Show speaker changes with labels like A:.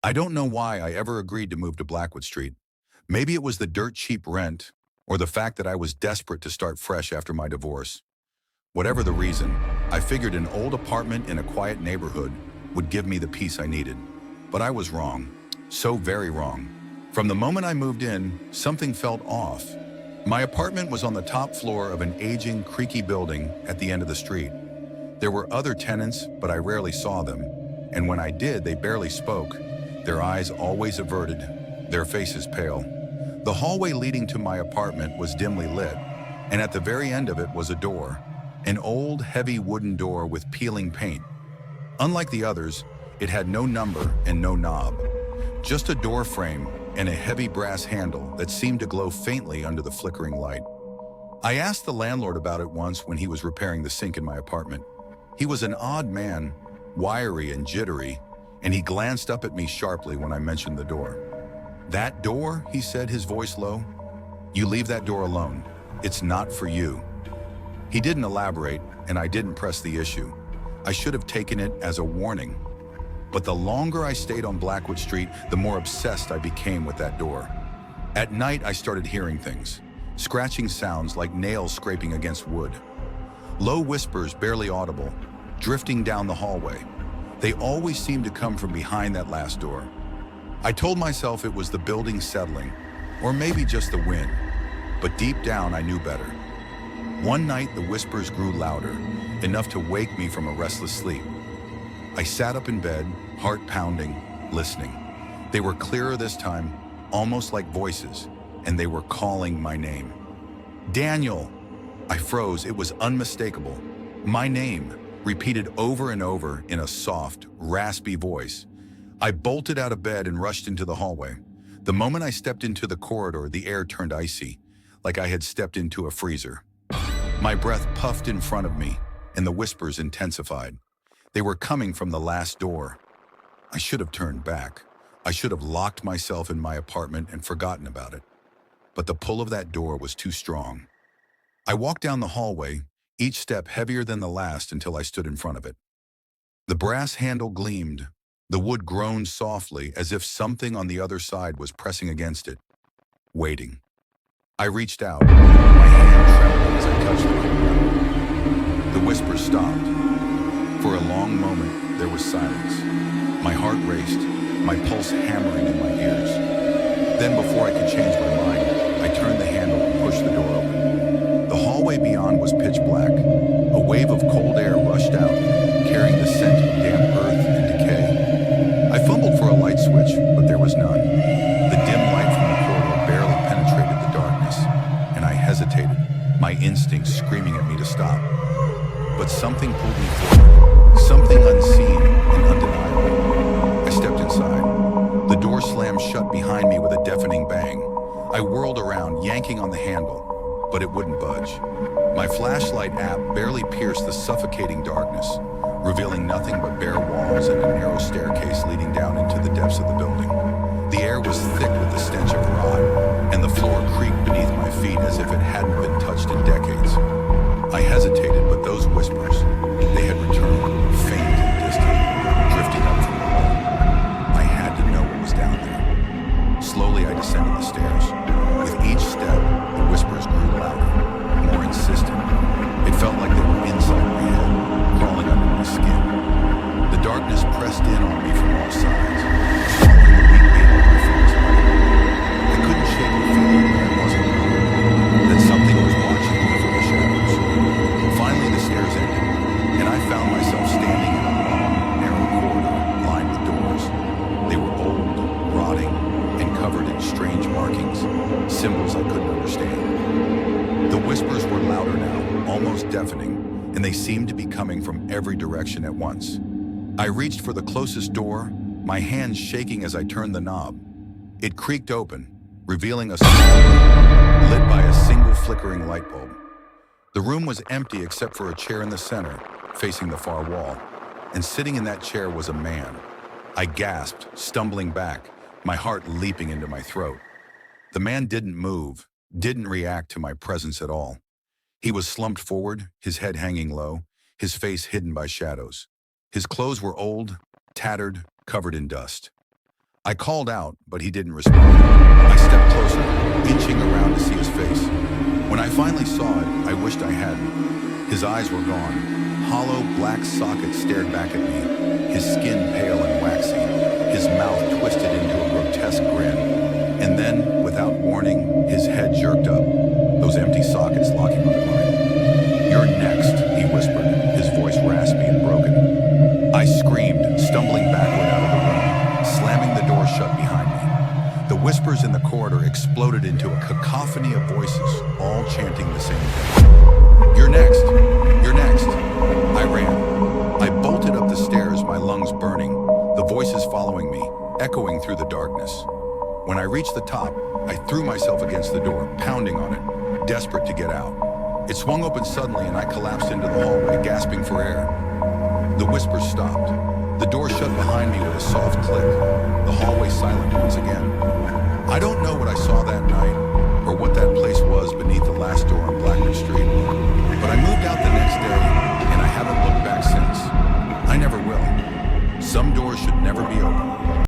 A: I don't know why I ever agreed to move to Blackwood Street. Maybe it was the dirt cheap rent, or the fact that I was desperate to start fresh after my divorce. Whatever the reason, I figured an old apartment in a quiet neighborhood would give me the peace I needed. But I was wrong. So very wrong. From the moment I moved in, something felt off. My apartment was on the top floor of an aging, creaky building at the end of the street. There were other tenants, but I rarely saw them. And when I did, they barely spoke, their eyes always averted, their faces pale. The hallway leading to my apartment was dimly lit, and at the very end of it was a door, an old, heavy wooden door with peeling paint. Unlike the others, it had no number and no knob, just a door frame and a heavy brass handle that seemed to glow faintly under the flickering light. I asked the landlord about it once when he was repairing the sink in my apartment. He was an odd man, wiry and jittery, and he glanced up at me sharply when I mentioned the door. "That door," he said, his voice low. "You leave that door alone. It's not for you." He didn't elaborate, and I didn't press the issue. I should have taken it as a warning. But the longer I stayed on Blackwood Street, the more obsessed I became with that door. At night, I started hearing things, scratching sounds like nails scraping against wood. Low whispers, barely audible, drifting down the hallway. They always seemed to come from behind that last door. I told myself it was the building settling, or maybe just the wind, but deep down I knew better. One night the whispers grew louder, enough to wake me from a restless sleep. I sat up in bed, heart pounding, listening. They were clearer this time, almost like voices, and they were calling my name. "Daniel!" I froze. It was unmistakable. My name, repeated over and over in a soft, raspy voice. I bolted out of bed and rushed into the hallway. The moment I stepped into the corridor, the air turned icy, like I had stepped into a freezer. My breath puffed in front of me, and the whispers intensified. They were coming from the last door. I should have turned back. I should have locked myself in my apartment and forgotten about it. But the pull of that door was too strong. I walked down the hallway, each step heavier than the last until I stood in front of it. The brass handle gleamed. The wood groaned softly as if something on the other side was pressing against it, waiting. I reached out, my hand trembling as I touched it. The whispers stopped. For a long moment, there was silence. My heart raced, my pulse hammering in my ears. Then, before I could change my mind, I turned the handle and pushed the door open. The hallway beyond was pitch black. A wave of cold air rushed out, carrying the scent of damp earth and decay. I fumbled for a light switch, but there was none. The dim light from the corridor barely penetrated the darkness, and I hesitated, my instincts screaming at me to stop. But something pulled me forward, something unseen and undeniable. I stepped inside. The door slammed shut behind me with a deafening bang. I whirled around, yanking on the handle, but it wouldn't budge. My flashlight app barely pierced the suffocating darkness, revealing nothing but bare walls and a narrow staircase leading down into the depths of the building. The air was thick with the stench of rot, and the floor creaked beneath my feet as if it hadn't been touched in decades. I hesitated, but those whispers, they had returned, faint and distant, drifting up from below. I had to know what was down there. Slowly, I descended the stairs. With each step, the whispers grew louder, more insistent. It felt like they were inside my head, crawling under my skin. The darkness pressed in on me from all sides, swallowing the weak beat of my friend's heart. I couldn't shake the feeling that I wasn't alone, that something was watching me from the shadows. Finally, the stairs ended, and I found myself standing in a long, narrow corridor lined with doors. They were old, rotting, and covered in strange markings, symbols I couldn't understand. The whispers were louder now, almost deafening, and they seemed to be coming from every direction at once. I reached for the closest door, my hands shaking as I turned the knob. It creaked open, revealing a small room lit by a single flickering light bulb. The room was empty except for a chair in the center, facing the far wall, and sitting in that chair was a man. I gasped, stumbling back, my heart leaping into my throat. The man didn't move, didn't react to my presence at all. He was slumped forward, his head hanging low, his face hidden by shadows. His clothes were old, tattered, covered in dust. I called out, but he didn't respond. I stepped closer, inching around to see his face. When I finally saw it, I wished I hadn't. His eyes were gone. Hollow black sockets stared back at me, his skin pale and waxy, his mouth twisted into a grotesque grin. And then, without warning, his head jerked up, those empty sockets locking onto mine. "You're next," he whispered, his voice raspy and broken. I screamed, stumbling backward out of the room, slamming the door shut behind me. The whispers in the corridor exploded into a cacophony of voices, all chanting the same thing. "You're next! You're next!" I ran. I bolted up the stairs, my lungs burning, the voices following me, echoing through the darkness. When I reached the top, I threw myself against the door, pounding on it, desperate to get out. It swung open suddenly and I collapsed into the hallway, gasping for air. The whispers stopped. The door shut behind me with a soft click, the hallway silent once again. I don't know what I saw that night, or what that place was beneath the last door on Blackwood Street, but I moved out the next day, and I haven't looked back since. I never will. Some doors should never be open.